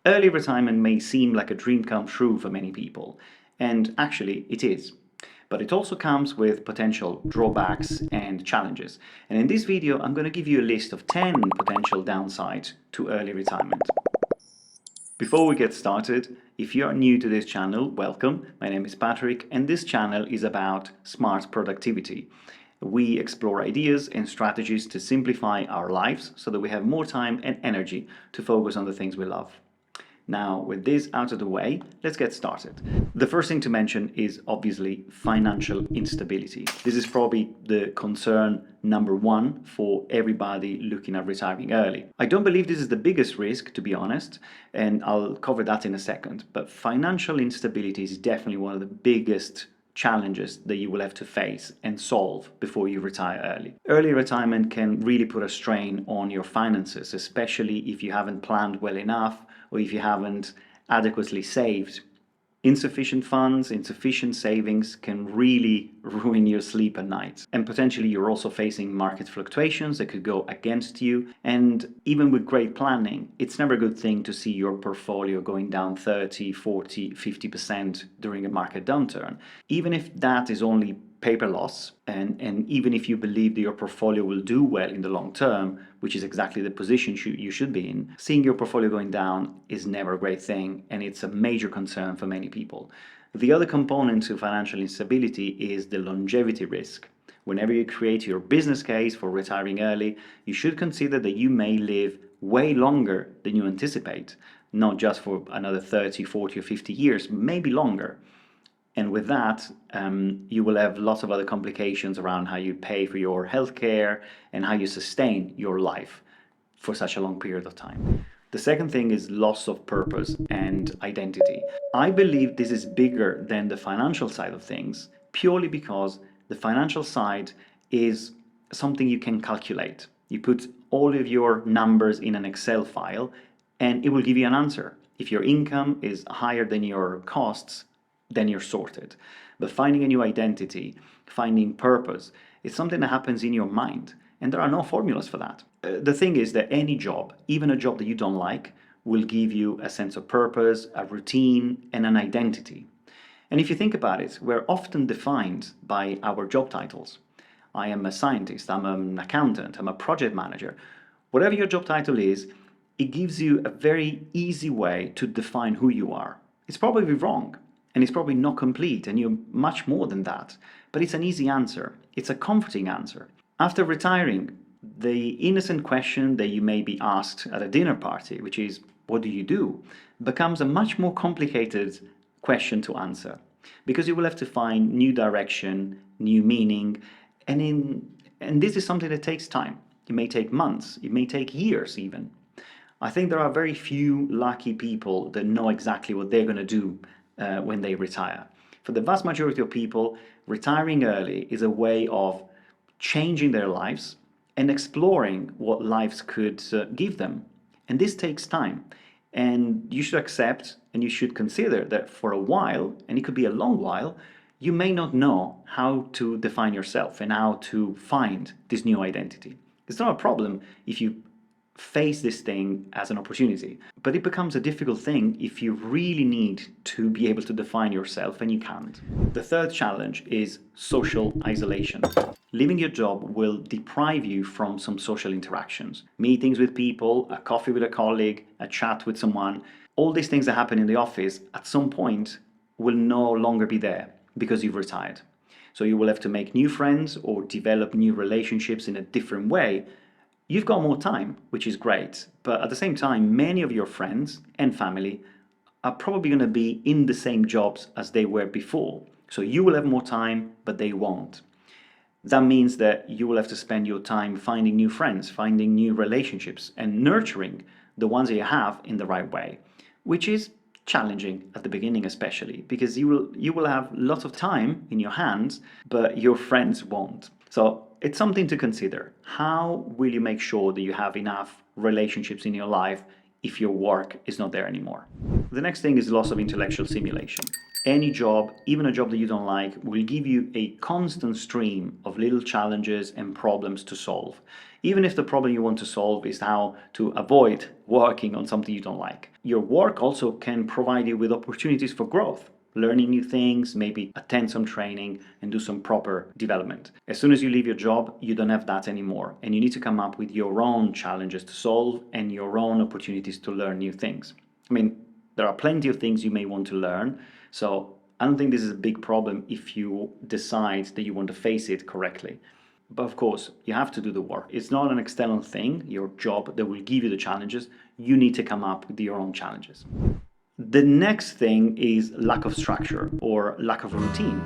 Early retirement may seem like a dream come true for many people, and actually it is. But it also comes with potential drawbacks and challenges. And in this video, I'm going to give you a list of 10 potential downsides to early retirement. Before we get started, if you are new to this channel, welcome. My name is Patrick, and this channel is about smart productivity. We explore ideas and strategies to simplify our lives so that we have more time and energy to focus on the things we love. Now, with this out of the way, let's get started. The first thing to mention is obviously financial instability. This is probably the concern number one for everybody looking at retiring early. I don't believe this is the biggest risk, to be honest, and I'll cover that in a second, but financial instability is definitely one of the biggest challenges that you will have to face and solve before you retire early. Early retirement can really put a strain on your finances, especially if you haven't planned well enough or if you haven't adequately saved. Insufficient funds, insufficient savings can really ruin your sleep at night. And potentially you're also facing market fluctuations that could go against you. And even with great planning, it's never a good thing to see your portfolio going down 30, 40, 50% during a market downturn. Even if that is only paper loss, and even if you believe that your portfolio will do well in the long term, which is exactly the position you should be in, seeing your portfolio going down is never a great thing, and it's a major concern for many people. The other component to financial instability is the longevity risk. Whenever you create your business case for retiring early, you should consider that you may live way longer than you anticipate, not just for another 30, 40 or 50 years, maybe longer. And with that, you will have lots of other complications around how you pay for your healthcare and how you sustain your life for such a long period of time. The second thing is loss of purpose and identity. I believe this is bigger than the financial side of things, purely because the financial side is something you can calculate. You put all of your numbers in an Excel file and it will give you an answer. If your income is higher than your costs, then you're sorted. But finding a new identity, finding purpose, it's something that happens in your mind. And there are no formulas for that. The thing is that any job, even a job that you don't like, will give you a sense of purpose, a routine, and an identity. And if you think about it, we're often defined by our job titles. I am a scientist, I'm an accountant, I'm a project manager. Whatever your job title is, it gives you a very easy way to define who you are. It's probably wrong, and it's probably not complete, and you're much more than that. But it's an easy answer. It's a comforting answer. After retiring, the innocent question that you may be asked at a dinner party, which is, what do you do, becomes a much more complicated question to answer. Because you will have to find new direction, new meaning, and this is something that takes time. It may take months, it may take years even. I think there are very few lucky people that know exactly what they're going to do when they retire. For the vast majority of people, retiring early is a way of changing their lives and exploring what lives could give them. And this takes time. And you should accept and you should consider that for a while, and it could be a long while, you may not know how to define yourself and how to find this new identity. It's not a problem if you face this thing as an opportunity, but it becomes a difficult thing if you really need to be able to define yourself and you can't. The third challenge is social isolation. Leaving your job will deprive you from some social interactions. Meetings with people, a coffee with a colleague, a chat with someone. All these things that happen in the office at some point will no longer be there because you've retired. So you will have to make new friends or develop new relationships in a different way. You've got more time, which is great, but at the same time, many of your friends and family are probably going to be in the same jobs as they were before. So you will have more time, but they won't. That means that you will have to spend your time finding new friends, finding new relationships, and nurturing the ones that you have in the right way, which is challenging at the beginning especially, because you will have lots of time in your hands, but your friends won't. So it's something to consider. How will you make sure that you have enough relationships in your life if your work is not there anymore? The next thing is loss of intellectual stimulation. Any job, even a job that you don't like, will give you a constant stream of little challenges and problems to solve. even if the problem you want to solve is how to avoid working on something you don't like. Your work also can provide you with opportunities for growth, learning new things, maybe attend some training and do some proper development. As soon as you leave your job, you don't have that anymore, and you need to come up with your own challenges to solve and your own opportunities to learn new things. I mean, there are plenty of things you may want to learn, so I don't think this is a big problem if you decide that you want to face it correctly. But of course, you have to do the work. It's not an external thing, your job, that will give you the challenges. You need to come up with your own challenges. The next thing is lack of structure or lack of routine.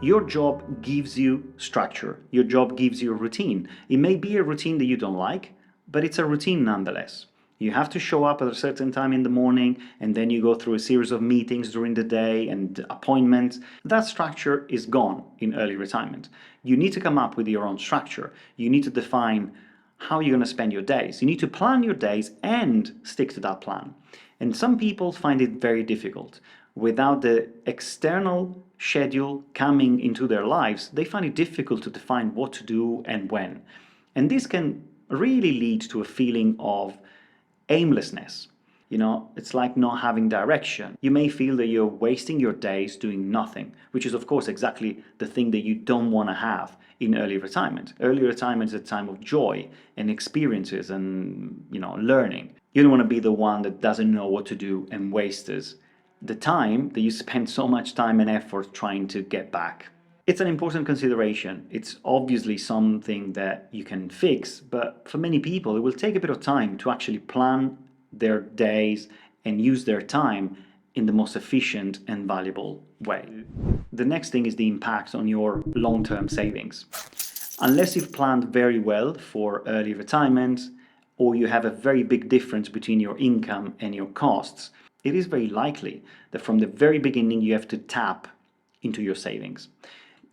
Your job gives you structure. Your job gives you a routine. It may be a routine that you don't like, but it's a routine nonetheless. You have to show up at a certain time in the morning, and then you go through a series of meetings during the day and appointments. That structure is gone in early retirement. You need to come up with your own structure. You need to define how you're going to spend your days. You need to plan your days and stick to that plan. And some people find it very difficult. Without the external schedule coming into their lives, they find it difficult to define what to do and when. And this can really lead to a feeling of aimlessness. You know, it's like not having direction. You may feel that you're wasting your days doing nothing, which is of course exactly the thing that you don't want to have in early retirement. Early retirement is a time of joy and experiences and, learning. You don't want to be the one that doesn't know what to do and wastes the time that you spend so much time and effort trying to get back. It's an important consideration. It's obviously something that you can fix, but for many people, it will take a bit of time to actually plan their days and use their time in the most efficient and valuable way. The next thing is the impact on your long-term savings. Unless you've planned very well for early retirement, or you have a very big difference between your income and your costs, it is very likely that from the very beginning you have to tap into your savings.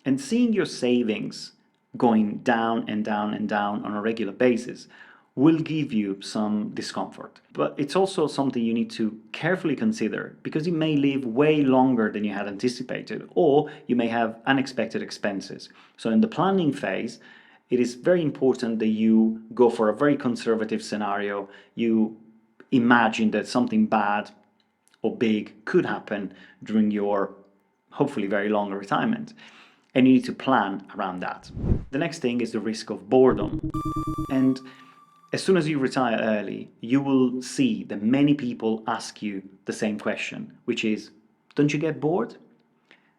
And seeing your savings going down and down and down on a regular basis will give you some discomfort. But it's also something you need to carefully consider, because you may live way longer than you had anticipated, or you may have unexpected expenses. So in the planning phase, it is very important that you go for a very conservative scenario. You imagine that something bad or big could happen during your hopefully very long retirement, and you need to plan around that. The next thing is the risk of boredom. And as soon as you retire early, you will see that many people ask you the same question, which is, don't you get bored?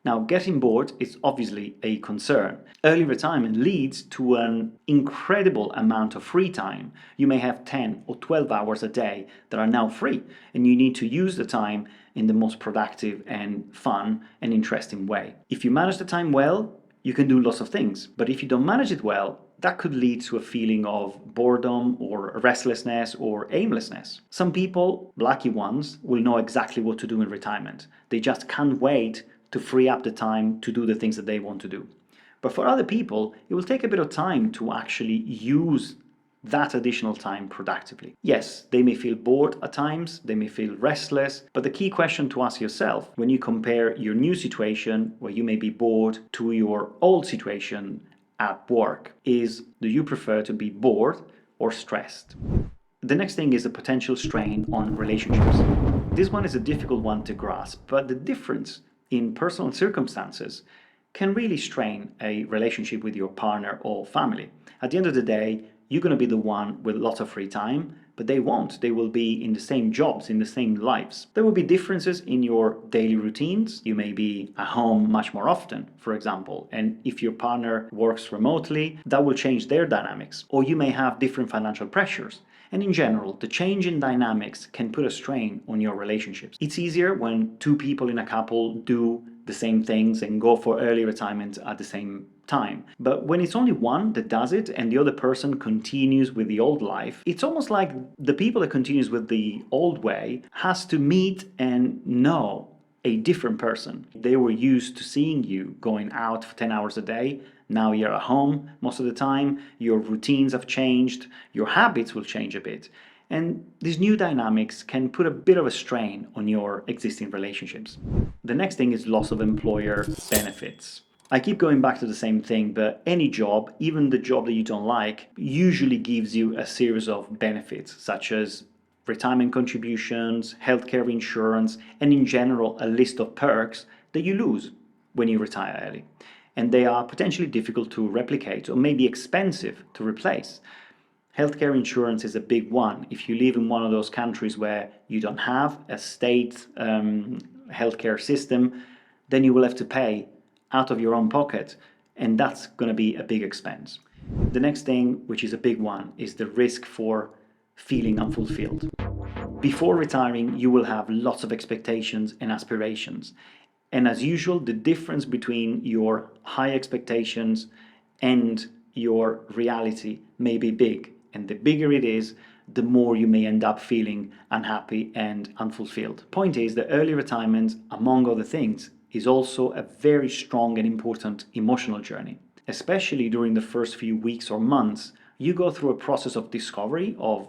Now, getting bored is obviously a concern. Early retirement leads to an incredible amount of free time. You may have 10 or 12 hours a day that are now free, and you need to use the time in the most productive and fun and interesting way. If you manage the time well, you can do lots of things. But if you don't manage it well, that could lead to a feeling of boredom or restlessness or aimlessness. Some people, lucky ones, will know exactly what to do in retirement. They just can't wait to free up the time to do the things that they want to do. But for other people, it will take a bit of time to actually use that additional time productively. Yes, they may feel bored at times, they may feel restless, but the key question to ask yourself when you compare your new situation, where you may be bored, to your old situation at work is, do you prefer to be bored or stressed? The next thing is a potential strain on relationships. This one is a difficult one to grasp, but the difference in personal circumstances can really strain a relationship with your partner or family. At the end of the day, you're going to be the one with lots of free time, but they won't. They will be in the same jobs, in the same lives. There will be differences in your daily routines. You may be at home much more often, for example, and if your partner works remotely, that will change their dynamics. Or you may have different financial pressures. And in general, the change in dynamics can put a strain on your relationships. It's easier when two people in a couple do the same things and go for early retirement at the same time. But when it's only one that does it and the other person continues with the old life, it's almost like the people that continues with the old way has to meet and know a different person. They were used to seeing you going out for 10 hours a day. Now you're at home most of the time. Your routines have changed. Your habits will change a bit. And these new dynamics can put a bit of a strain on your existing relationships. The next thing is loss of employer benefits. I keep going back to the same thing, but any job, even the job that you don't like, usually gives you a series of benefits, such as retirement contributions, healthcare insurance, and in general, a list of perks that you lose when you retire early. And they are potentially difficult to replicate or maybe expensive to replace. Healthcare insurance is a big one. If you live in one of those countries where you don't have a state healthcare system, then you will have to pay out of your own pocket, and that's going to be a big expense. The next thing, which is a big one, is the risk for feeling unfulfilled. Before retiring, you will have lots of expectations and aspirations. And as usual, the difference between your high expectations and your reality may be big. And the bigger it is, the more you may end up feeling unhappy and unfulfilled. Point is that early retirement, among other things, is also a very strong and important emotional journey. Especially during the first few weeks or months, you go through a process of discovery of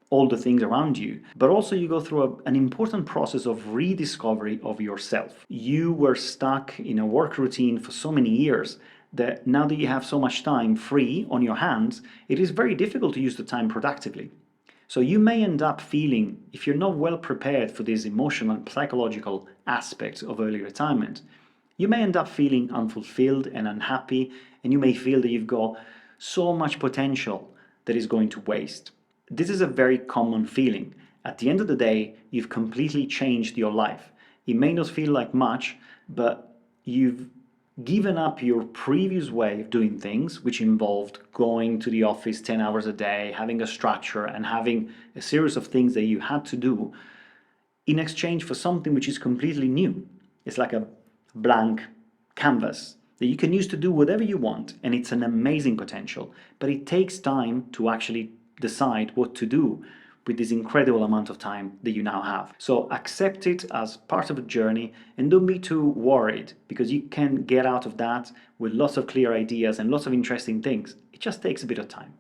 all the things around you, but also you go through an important process of rediscovery of yourself. You were stuck in a work routine for so many years that now that you have so much time free on your hands, it is very difficult to use the time productively. So you may end up feeling, if you're not well prepared for these emotional and psychological aspects of early retirement, you may end up feeling unfulfilled and unhappy, and you may feel that you've got so much potential that is going to waste. This is a very common feeling. At the end of the day, you've completely changed your life. It may not feel like much, but you've given up your previous way of doing things, which involved going to the office 10 hours a day, having a structure, and having a series of things that you had to do in exchange for something which is completely new. It's like a blank canvas that you can use to do whatever you want, and it's an amazing potential, but it takes time to actually decide what to do with this incredible amount of time that you now have. So accept it as part of a journey and don't be too worried, because you can get out of that with lots of clear ideas and lots of interesting things. It just takes a bit of time.